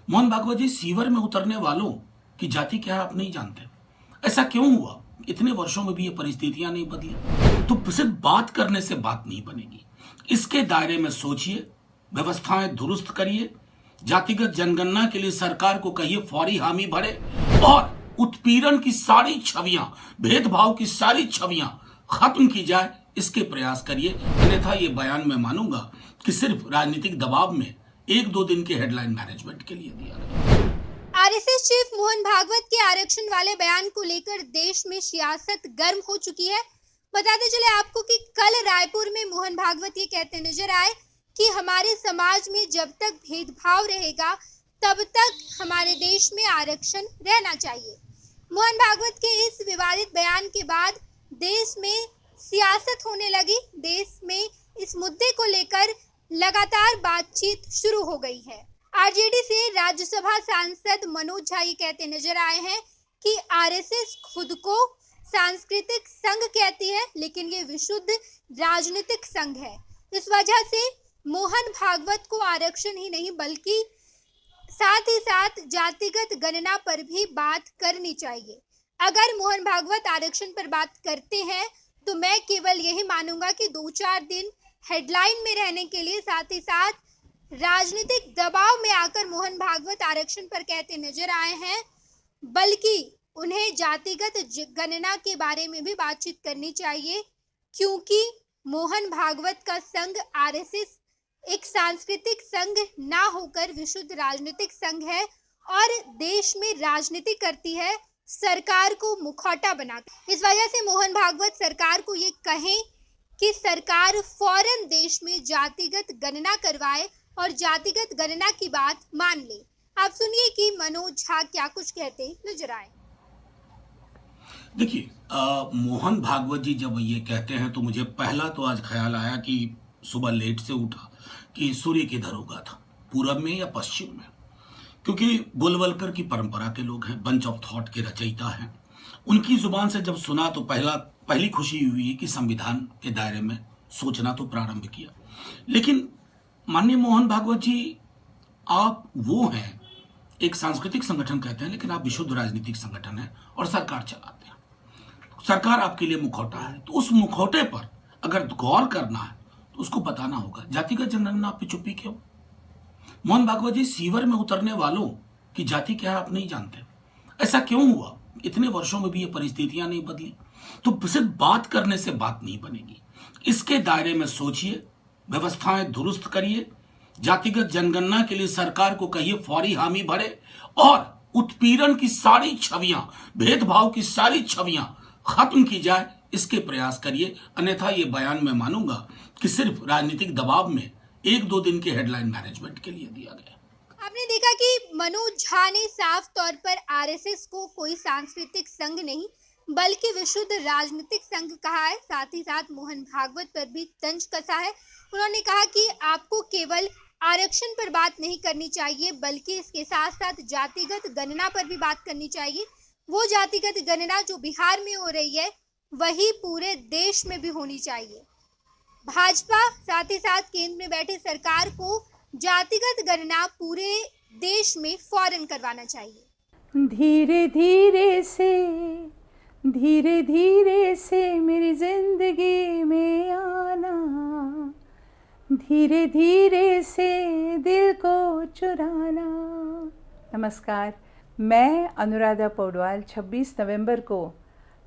मोहन भागवत जी, sewer में उतरने वालों की जाति क्या है आप नहीं जानते। ऐसा क्यों हुआ? इतने वर्षों में भी ये परिस्थितियां नहीं बदली। तो सिर्फ बात करने से बात नहीं बनेगी, इसके दायरे में सोचिए, व्यवस्थाएं दुरुस्त करिए, जातिगत जनगणना के लिए सरकार को कहिए फौरी हामी भरे, और उत्पीड़न की सारी छवियां, भेदभाव की सारी छवियां खत्म की जाए, इसके प्रयास करिए। अन्यथा ये बयान मैं मानूंगा कि सिर्फ राजनीतिक दबाव में एक दो दिन के हेडलाइन मैनेजमेंट के लिए दिया गया। आरएसएस चीफ मोहन भागवत के आरक्षण वाले बयान को लेकर देश में सियासत गर्म हो चुकी है। बताते चले आपको कि कल रायपुर में मोहन भागवत ये कहते नजर आए कि हमारे समाज में जब तक भेदभाव रहेगा तब तक हमारे देश में आरक्षण रहना चाहिए। मोहन भागवत के इस विवादित बयान के बाद देश में सियासत होने लगी। देश में इस मुद्दे को लेकर लगातार बातचीत शुरू हो गई है। आरजेडी से राज्यसभा सांसद मनोज झा ये कहते नजर आए हैं कि आरएसएस खुद को सांस्कृतिक संघ कहती है, लेकिन ये विशुद्ध राजनीतिक संघ है। इस वजह से मोहन भागवत को आरक्षण ही नहीं बल्कि साथ ही साथ जातिगत गणना पर भी बात करनी चाहिए। अगर मोहन भागवत आरक्षण पर बात करते हैं तो मैं केवल यही मानूंगा कि 2-4 दिन हेडलाइन में रहने के लिए, साथ ही साथ राजनीतिक दबाव में आकर मोहन भागवत आरक्षण पर कहते नजर आए हैं, बल्कि उन्हें जातिगत गणना के बारे में भी बातचीत करनी चाहिए, क्योंकि मोहन भागवत का संघ आरएसएस एक सांस्कृतिक संघ ना होकर विशुद्ध राजनीतिक संघ है और देश में राजनीति करती है सरकार को मुखौटा बनाकर। इस वजह से मोहन भागवत सरकार को ये कहें कि सरकार फौरन देश में जातिगत गणना करवाए और जातिगत गणना की बात मान ले। आप सुनिए कि मनोज झा क्या कुछ कहते नजर आए। देखिए, मोहन भागवत जी जब ये कहते हैं तो मुझे पहला तो आज ख्याल आया कि सुबह लेट से उठा कि सूर्य किधर उगा था, पूरब में या पश्चिम में, क्योंकि बुलवलकर की परंपरा के लोग हैं, बंच ऑफ थॉट के रचयिता हैं। उनकी जुबान से जब सुना तो पहली खुशी हुई कि संविधान के दायरे में सोचना तो प्रारंभ किया। लेकिन माननीय मोहन भागवत जी, आप वो हैं, एक सांस्कृतिक संगठन कहते हैं, लेकिन आप विशुद्ध राजनीतिक संगठन है और सरकार चलाते हैं। सरकार आपके लिए मुखौटा है, तो उस मुखौटे पर अगर गौर करना है तो उसको बताना होगा। जातिगत जनगणना आप पे चुप्पी क्यों? मोहन भागवत जी, सीवर में उतरने वालों की जाति क्या है आप नहीं जानते। ऐसा क्यों हुआ? इतने वर्षों में भी ये परिस्थितियां नहीं बदली। तो सिर्फ बात करने से बात नहीं बनेगी, इसके दायरे में सोचिए, व्यवस्थाएं दुरुस्त करिए, जातिगत जनगणना के लिए सरकार को कहिए फौरी हामी भरे, और उत्पीड़न की सारी छवियां, भेदभाव की सारी छवियां खत्म की जाए, इसके प्रयास करिए। अन्यथा ये बयान मैं मानूंगा कि सिर्फ राजनीतिक दबाव में एक दो दिन के हेडलाइन मैनेजमेंट के लिए दिया गया। आपने देखा कि मनोज झा ने साफ तौर पर आरएसएस को कोई सांस्कृतिक संघ नहीं बल्कि विशुद्ध राजनीतिक संघ कहा है। साथ ही साथ मोहन भागवत पर भी तंज कसा है। उन्होंने कहा कि आपको केवल आरक्षण पर बात नहीं करनी चाहिए बल्कि इसके साथ साथ जातिगत गणना पर भी बात करनी चाहिए। वो जातिगत गणना जो बिहार में हो रही है वही पूरे देश में भी होनी चाहिए। भाजपा साथ ही साथ केंद्र में बैठे सरकार को जातिगत गणना पूरे देश में फौरन करवाना चाहिए। धीरे धीरे से मेरी जिंदगी में आना, धीरे धीरे से दिल को चुराना। नमस्कार, मैं अनुराधा पौडवाल 26 नवंबर को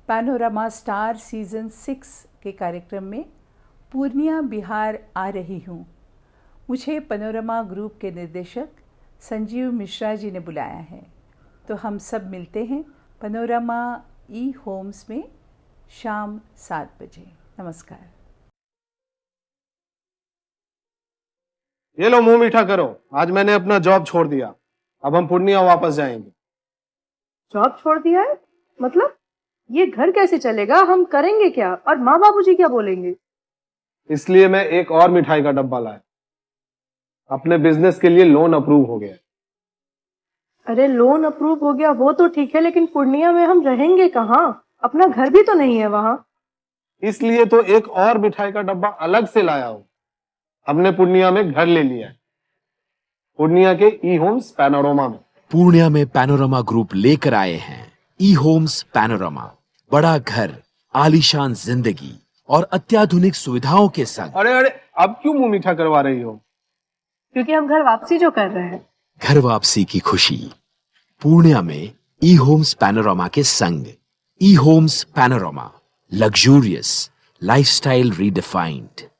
पैनोरमा स्टार सीजन 6 के कार्यक्रम में पूर्णिया बिहार आ रही हूँ। मुझे पैनोरमा ग्रुप के निर्देशक संजीव मिश्रा जी ने बुलाया है, तो हम सब मिलते हैं पैनोरमा ई होम्स में शाम 7 बजे। नमस्कार। ये लो, मुंह मीठा करो। आज मैंने अपना जॉब छोड़ दिया, अब हम पूर्णिया वापस जाएंगे। जॉब छोड़ दिया है? मतलब ये घर कैसे चलेगा? हम करेंगे क्या? और माँ बाबूजी क्या बोलेंगे? इसलिए मैं एक और मिठाई का डब्बा लाया। अपने बिजनेस के लिए लोन अप्रूव हो गया। अरे लोन अप्रूव हो गया वो तो ठीक है, लेकिन पूर्णिया में हम रहेंगे कहाँ? अपना घर भी तो नहीं है वहां। इसलिए तो एक और मिठाई का डब्बा अलग से लाया हूं। हमने पूर्णिया में घर ले लिया है। पूर्णिया के ई होम्स पैनोरमा में। पूर्णिया में पैनोरमा ग्रुप लेकर आए हैं ई होम्स पैनोरमा। बड़ा घर, आलीशान जिंदगी और अत्याधुनिक सुविधाओं के संग। अरे अरे, अब क्यों मुंह मीठा करवा रही हो? क्योंकि हम घर वापसी जो कर रहे हैं। घर वापसी की खुशी पूर्णिया में ई होम्स पैनोरमा के संग। E homes panorama, luxurious lifestyle redefined.